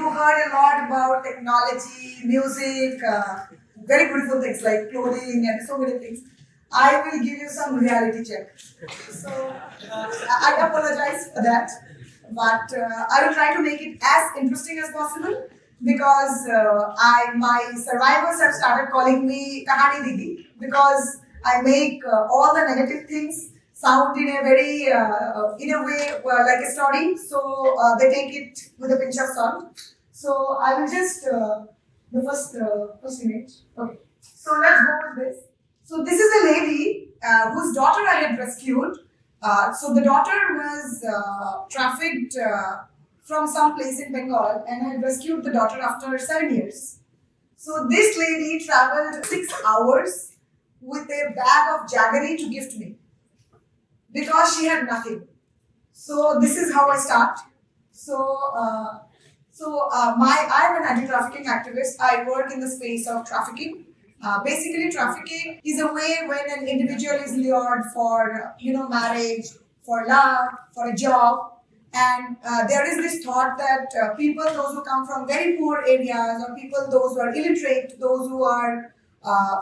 you heard a lot about technology, music, very beautiful things like clothing and so many things. I will give you some reality check. So I apologize for that, but I will try to make it as interesting as possible because my survivors have started calling me Kahaani Didi because I make all the negative things sound in a very in a way like a story. So they take it with a pinch of salt. So I will just the first image. Okay. So let's go with this. So this is a lady whose daughter I had rescued. So the daughter was trafficked from some place in Bengal, and I had rescued the daughter after 7 years. So this lady traveled 6 hours with a bag of jaggery to gift me because she had nothing. So this is how I start. I'm an anti-trafficking activist. I work in the space of trafficking. Basically, trafficking is a way when an individual is lured for marriage, for love, for a job, and there is this thought that people, those who come from very poor areas, or people, those who are illiterate, those who are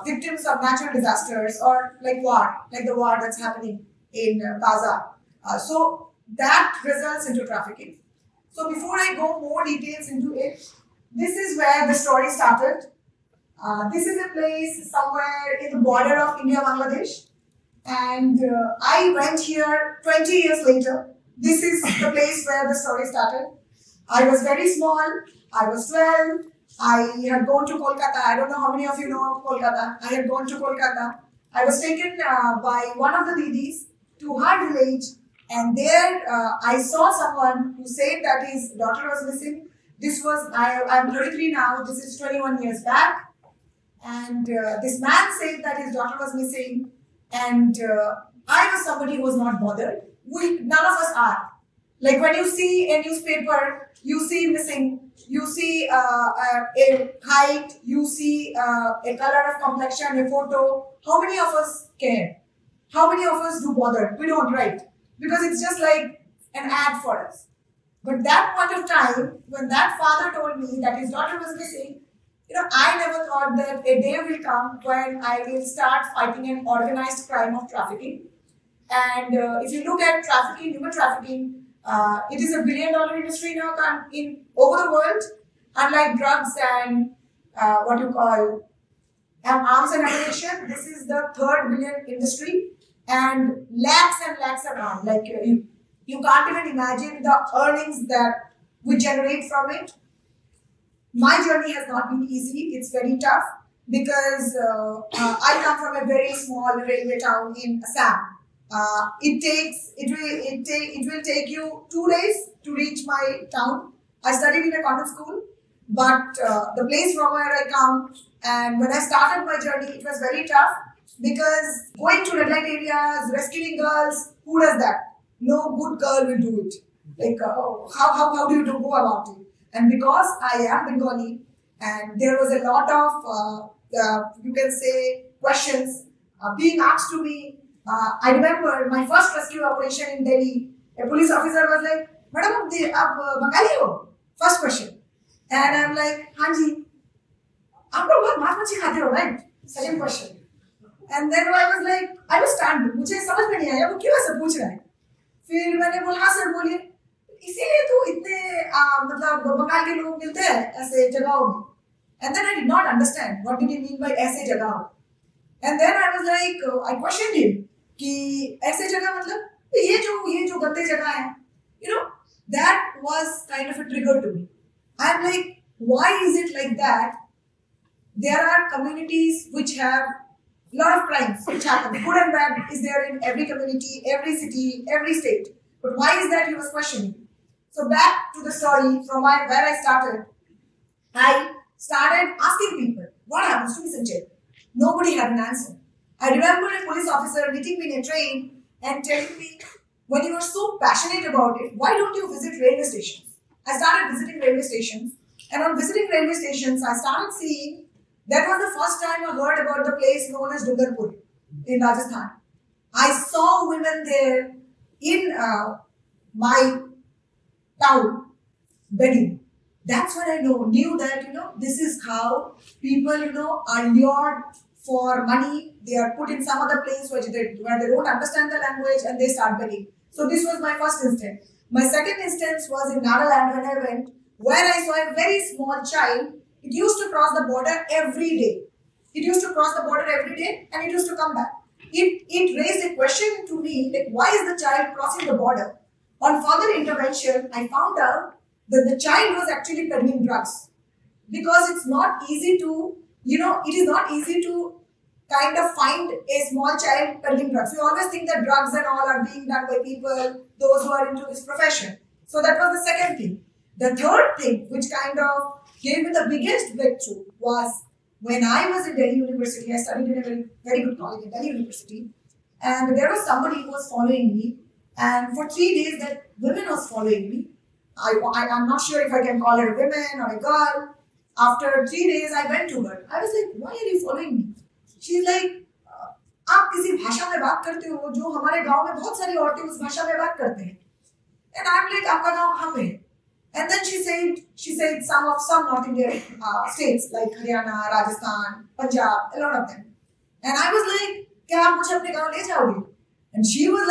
victims of natural disasters, or like the war that's happening in Gaza. So that results into trafficking. So before I go more details into it, this is where the story started. This is a place somewhere in the border of India-Bangladesh. And I went here 20 years later. This is the place where the story started. I was very small. I was 12. I had gone to Kolkata. I don't know how many of you know Kolkata. I had gone to Kolkata. I was taken by one of the Didis to her village. And there I saw someone who said that his daughter was missing. I'm 33 now. This is 21 years back. And this man said that his daughter was missing, and I was somebody who was not bothered. None of us are. Like when you see a newspaper, you see missing, you see a height, you see a color of complexion, a photo. How many of us care? How many of us do bother? We don't, right? Because it's just like an ad for us. But that point of time, when that father told me that his daughter was missing, I never thought that a day will come when I will start fighting an organized crime of trafficking. And if you look at trafficking, human trafficking, it is a $1 billion industry now in over the world. Unlike drugs and what you call arms and ammunition, this is the third billion industry, and lakhs around. Like you can't even imagine the earnings that we generate from it. My journey has not been easy. It's very tough because I come from a very small railway town in Assam. It will take you 2 days to reach my town. I studied in a convent school, but the place from where I come, and when I started my journey, it was very tough because going to red light areas, rescuing girls, who does that? No good girl will do it. Like how do you go about it? And because I am Bengali, and there was a lot of, you can say, questions being asked to me. I remember my first rescue operation in Delhi, a police officer was like, Madam, aap Bengali ho? First question. And I'm like, Hanji, aap log bahut maas machi khate ho, right? Second question. And then I was like, I was stunned. मुझे समझ में नहीं आया वो क्यों ऐसे पूछ रहा है. फिर मैंने बोला हाँ सर बोलिए. इसीलिए तो इतने मतलब बंगाल के लोग मिलते हैं ऐसे जगहों में. And then I did not understand what did he mean by ऐसे जगह. And then I was like, I questioned him कि ऐसे जगह मतलब ये जो गंदे जगह है, that was kind of a trigger to me. I'm like, why is it like that? There are communities which have a lot of crimes which happen. Good and bad is there in every community, every city, every state. But why is that, he was questioning. So back to the story from where I started. I started asking people, what happens to me, Sanjay? Nobody had an answer. I remember a police officer meeting me in a train and telling me, when you are so passionate about it, why don't you visit railway stations? I started visiting railway stations. And on visiting railway stations, I started seeing, that was the first time I heard about the place known as Dungarpur in Rajasthan. I saw women there in my town begging. That's when I knew that, this is how people, are lured for money. They are put in some other place where they don't understand the language and they start begging. So this was my first instance. My second instance was in Nagaland when I went, where I saw a very small child. It used to cross the border every day. It used to cross the border every day and it used to come back. It raised a question to me, like, why is the child crossing the border? On further intervention, I found out that the child was actually peddling drugs, because it's not easy to, it is not easy to kind of find a small child peddling drugs. We always think that drugs and all are being done by people, those who are into this profession. So that was the second thing. The third thing, which kind of gave me the biggest breakthrough, was when I was in Delhi University. I studied in a very, very good college in Delhi University, and there was somebody who was following me, and for 3 days that woman was following me. I'm not sure if I can call her a woman or a girl. After 3 days, I went to her. I was like, why are you following me? She's like, आप किसी भाषा में बात करते हो जो हमारे गांव में बहुत सारी औरतें उस भाषा में बात करते हैं. And I'm like, आपका गांव कहाँ पे है? And then she said some North Indian states like Haryana, Rajasthan, Punjab, a lot of them. And I was like, क्या आप मुझे अपने गांव ले जाओगे? And she was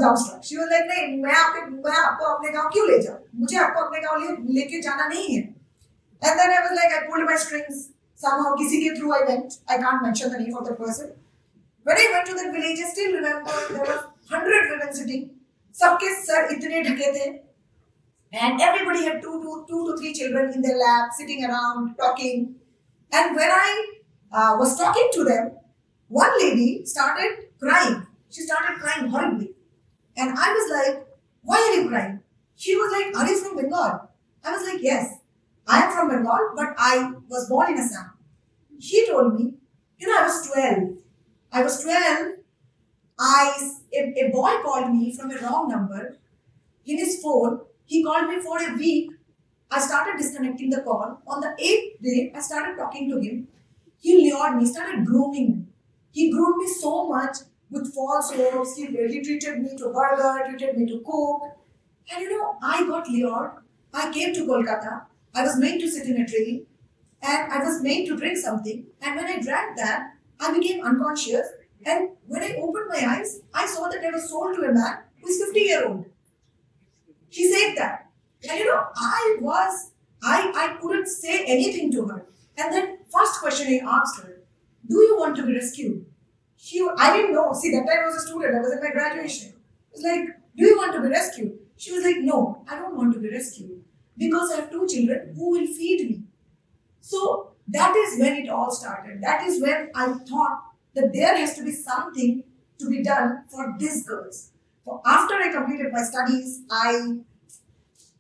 dumbstruck. She was like, नहीं, मैं आपको अपने गांव क्यों ले जाऊँ? मुझे आपको अपने गांव लेके जाना नहीं है. And then I was like, I pulled my strings. Somehow, किसी के through I went. I can't mention the name of the person. When I went to that village, I still remember there were 100 women sitting. सबके sir इतने ढके थे. And everybody had two to three children in their lap, sitting around, talking. And when I was talking to them, one lady started crying. She started crying horribly. And I was like, why are you crying? She was like, are you from Bengal? I was like, yes, I am from Bengal, but I was born in Assam. She told me, I was 12. A boy called me from a wrong number. In his phone, he called me for a week. I started disconnecting the call. On the 8th day, I started talking to him. He lured me, started grooming me. He groomed me so much with false hopes. He treated me to burger, treated me to coke. And I got lured. I came to Kolkata. I was made to sit in a train. And I was made to drink something. And when I drank that, I became unconscious. And when I opened my eyes, I saw that I was sold to a man who is 50-year-old. She said that. And I couldn't say anything to her. And then first question I asked her, do you want to be rescued? I didn't know. See, that time I was a student. I was at my graduation. I was like, do you want to be rescued? She was like, no, I don't want to be rescued. Because I have 2 children who will feed me. So that is when it all started. That is when I thought that there has to be something to be done for these girls. So after I completed my studies, I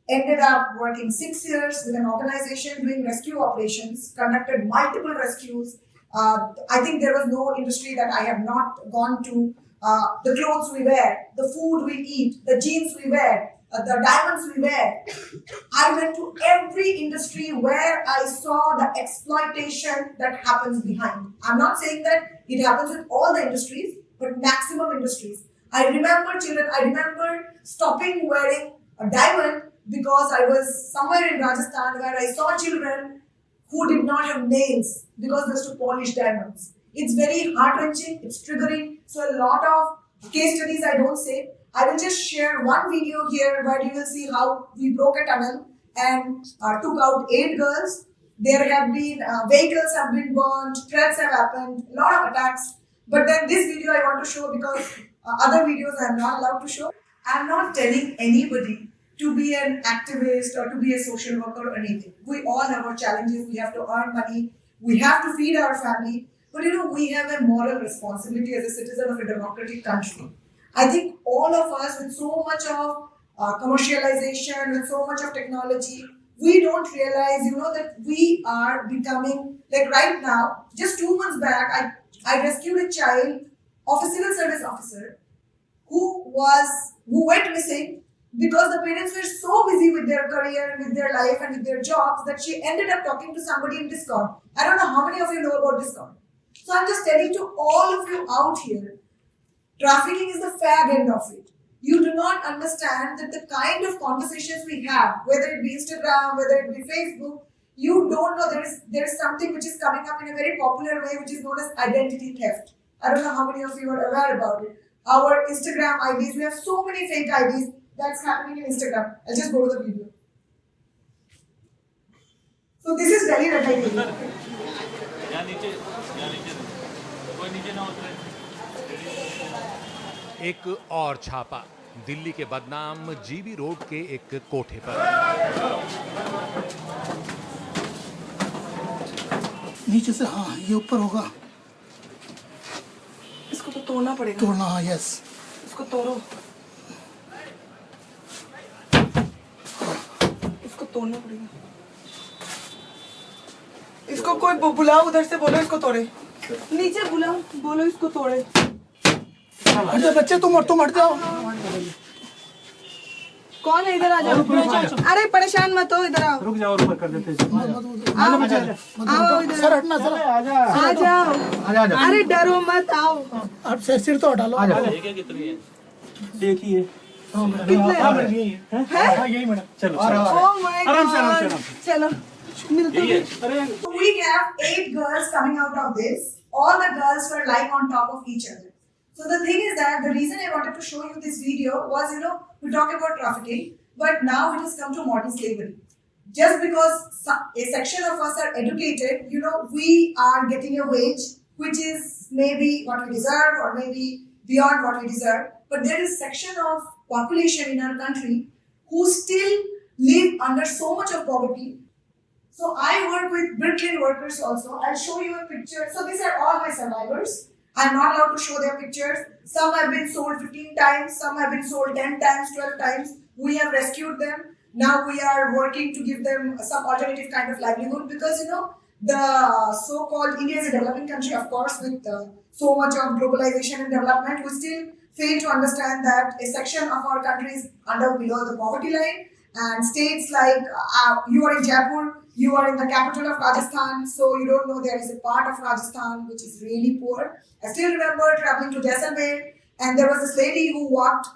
ended up working 6 years with an organization doing rescue operations, conducted multiple rescues. I think there was no industry that I have not gone to. The clothes we wear, the food we eat, the jeans we wear, the diamonds we wear. I went to every industry where I saw the exploitation that happens behind. I'm not saying that it happens in all the industries, but maximum industries. I remember stopping wearing a diamond because I was somewhere in Rajasthan where I saw children who did not have nails because they used to polish diamonds. It's very heart-wrenching, it's triggering. So a lot of case studies I don't say. I will just share one video here where you will see how we broke a tunnel and took out 8 girls. There have been, vehicles have been burned, threats have happened, a lot of attacks. But then this video I want to show because other videos I am not allowed to show. I am not telling anybody to be an activist or to be a social worker or anything. We all have our challenges. We have to earn money. We have to feed our family. But we have a moral responsibility as a citizen of a democratic country. I think all of us, with so much of commercialization, with so much of technology, we don't realize, that we are becoming, like right now, just 2 months back, I rescued a child of a civil service officer who went missing because the parents were so busy with their career and with their life and with their jobs that she ended up talking to somebody in Discord. I don't know how many of you know about Discord. So I'm just telling to all of you out here, trafficking is the fag end of it. you do not understand that the kind of conversations we have, whether it be Instagram, whether it be Facebook, you don't know there is something which is coming up in a very popular way, which is known as identity theft. I don't know how many of you are aware about it. Our Instagram IDs, we have so many fake IDs that's happening in Instagram. I'll just go to the video. So this is Delhi Red Light area. एक और छापा दिल्ली के बदनाम GB road के एक कोठे पर। नीचे से हाँ ये ऊपर होगा। इसको तो तोड़ना पड़ेगा। तोड़ना हाँ यस। इसको तोड़ो। इसको तोड़ना पड़ेगा। इसको कोई बुलाओ उधर से, बोलो इसको तोड़े। नीचे बुलाओ, बोलो इसको तोड़े। हट जाओ बच्चे, तुम हट जाओ। कौन है? इधर आ जाओ। अरे परेशान मत हो, इधर आओ। रुक जाओ, ऊपर कर देते हैं। आओ इधर। सर हटना सर। आ जाओ। अरे डरो मत, आओ। आप सिर तो हटा लो। एक ही है। यही मैडम। चलो आराम से। चलो मिलते हैं। So we have 8 girls coming out of this. All the girls were lying on top of each other. So the thing is that the reason I wanted to show you this video was, we talk about trafficking, but now it has come to modern slavery. Just because a section of us are educated, we are getting a wage which is maybe what we deserve or maybe beyond what we deserve. But there is a section of population in our country who still live under so much of poverty. So I work with bricklayer workers also. I'll show you a picture. So these are all my survivors. I'm not allowed to show their pictures. Some have been sold 15 times, some have been sold 10 times, 12 times. We have rescued them. Now we are working to give them some alternative kind of livelihood because, the so-called India is a developing country, of course, with so much of globalization and development. We still fail to understand that a section of our country is below the poverty line. And states like, you are in Jaipur, you are in the capital of Rajasthan, so you don't know there is a part of Rajasthan which is really poor. I still remember traveling to Jaisalmer, and there was this lady who walked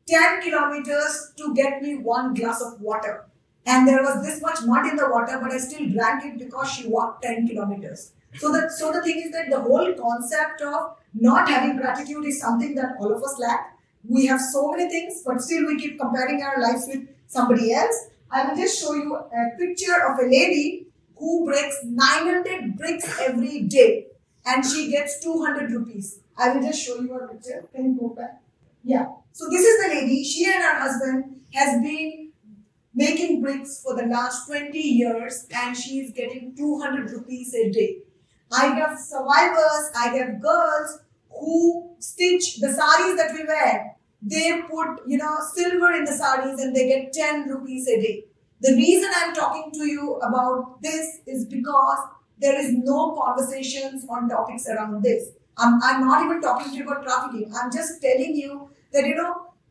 10 kilometers to get me one glass of water. And there was this much mud in the water, but I still drank it because she walked 10 kilometers. So the thing is that the whole concept of not having gratitude is something that all of us lack. We have so many things, but still we keep comparing our lives with somebody else. I will just show you a picture of a lady who breaks 900 bricks every day and she gets 200 rupees. I will just show you a picture. Can you go back? Yeah. So this is the lady. She and her husband has been making bricks for the last 20 years and she is getting 200 rupees a day. I have survivors, I have girls who stitch the saris that we wear. They put, silver in the saris and they get 10 rupees a day. The reason I'm talking to you about this is because there is no conversations on topics around this. I'm not even talking to you about trafficking. I'm just telling you that,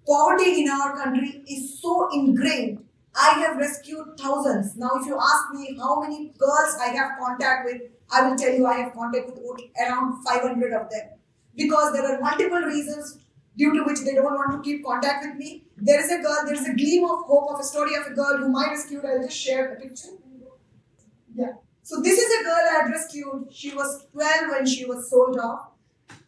poverty in our country is so ingrained. I have rescued thousands. Now, if you ask me how many girls I have contact with, I will tell you I have contact with around 500 of them. Because there are multiple reasons due to which they don't want to keep contact with me. There is a girl, there is a gleam of hope of a story of a girl whom I rescued. I'll just share the picture. Yeah. So this is a girl I had rescued. She was 12 when she was sold off.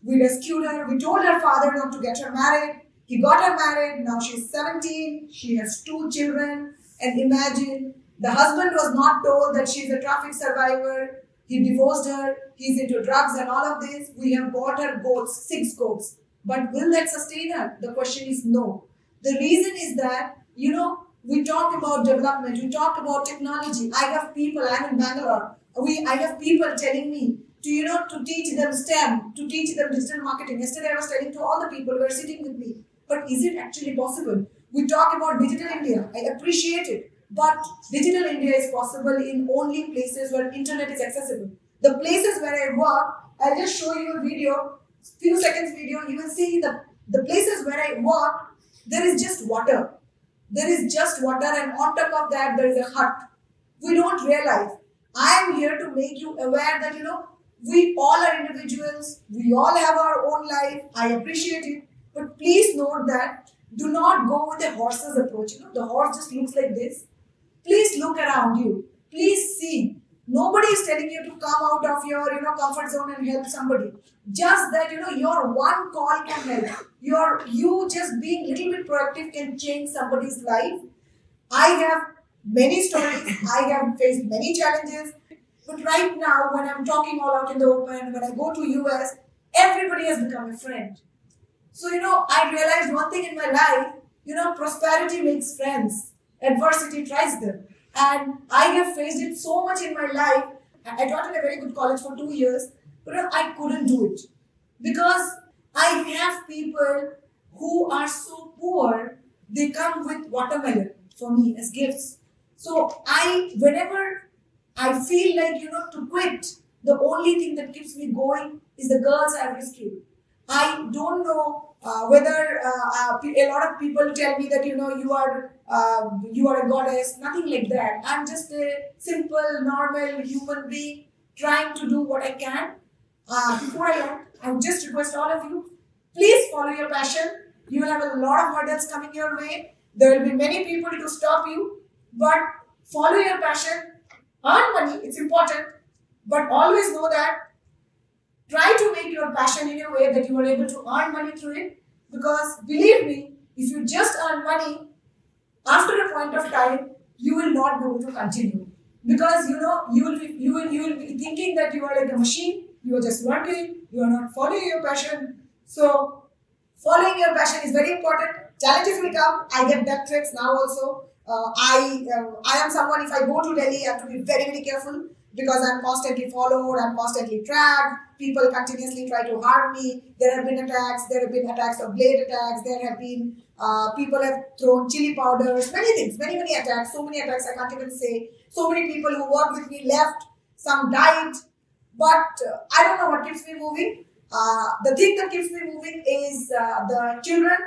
We rescued her. We told her father not to get her married. He got her married. Now she's 17. She has 2 children. And imagine, the husband was not told that she's a traffic survivor. He divorced her. He's into drugs and all of this. We have bought her goats, 6 goats. But will that sustain her? The question is no. The reason is that, we talk about development, we talk about technology. I have people, I'm in Bangalore. I have people telling me to teach them STEM, to teach them digital marketing. Yesterday I was telling to all the people who are sitting with me, but is it actually possible? We talk about digital India. I appreciate it. But digital India is possible in only places where internet is accessible. The places where I work, I'll just show you a video, few seconds video, you will see the places where I work, there is just water. There is just water and on top of that there is a hut. We don't realize. I am here to make you aware that, we all are individuals, we all have our own life, I appreciate it. But please note that do not go with a horse's approach. The horse just looks like this. Please look around you. Please see. Nobody is telling you to come out of your comfort zone and help somebody. Just that your one call can help. You just being a little bit proactive can change somebody's life. I have many stories. I have faced many challenges. But right now, when I'm talking all out in the open, when I go to US, everybody has become a friend. So I realized one thing in my life. Prosperity makes friends. Adversity tries them. And I have faced it so much in my life. I taught in a very good college for 2 years, but I couldn't do it. Because I have people who are so poor, they come with watermelon for me as gifts. So whenever I feel like, to quit, the only thing that keeps me going is the girls I have rescued. I don't know whether a lot of people tell me that you are a goddess. Nothing like that. I'm just a simple, normal human being trying to do what I can. Before I end, I would just request all of you, please follow your passion. You will have a lot of hurdles coming your way. There will be many people to stop you, but follow your passion. Earn money. It's important, but always know that. Try to make your passion in a way that you are able to earn money through it. Because believe me, if you just earn money, after a point of time, you will not be able to continue. Because you will be thinking that you are like a machine. You are just working. You are not following your passion. So following your passion is very important. Challenges will come. I get death threats now also. I am someone, if I go to Delhi, I have to be very, very careful. Because I'm constantly followed, I'm constantly tracked, people continuously try to harm me. There have been attacks of blade attacks, there have been, people have thrown chili powders, many things, many attacks, so many attacks I can't even say. So many people who worked with me left, some died, but I don't know what keeps me moving. The thing that keeps me moving is the children,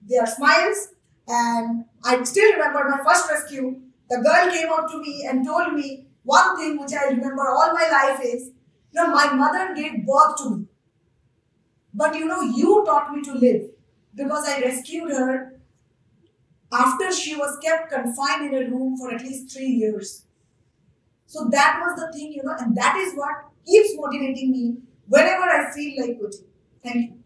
their smiles, and I still remember my first rescue. The girl came out to me and told me, one thing which I remember all my life is, my mother gave birth to me. But you taught me to live. Because I rescued her after she was kept confined in a room for at least 3 years. So that was the thing, and that is what keeps motivating me whenever I feel like quitting. Thank you.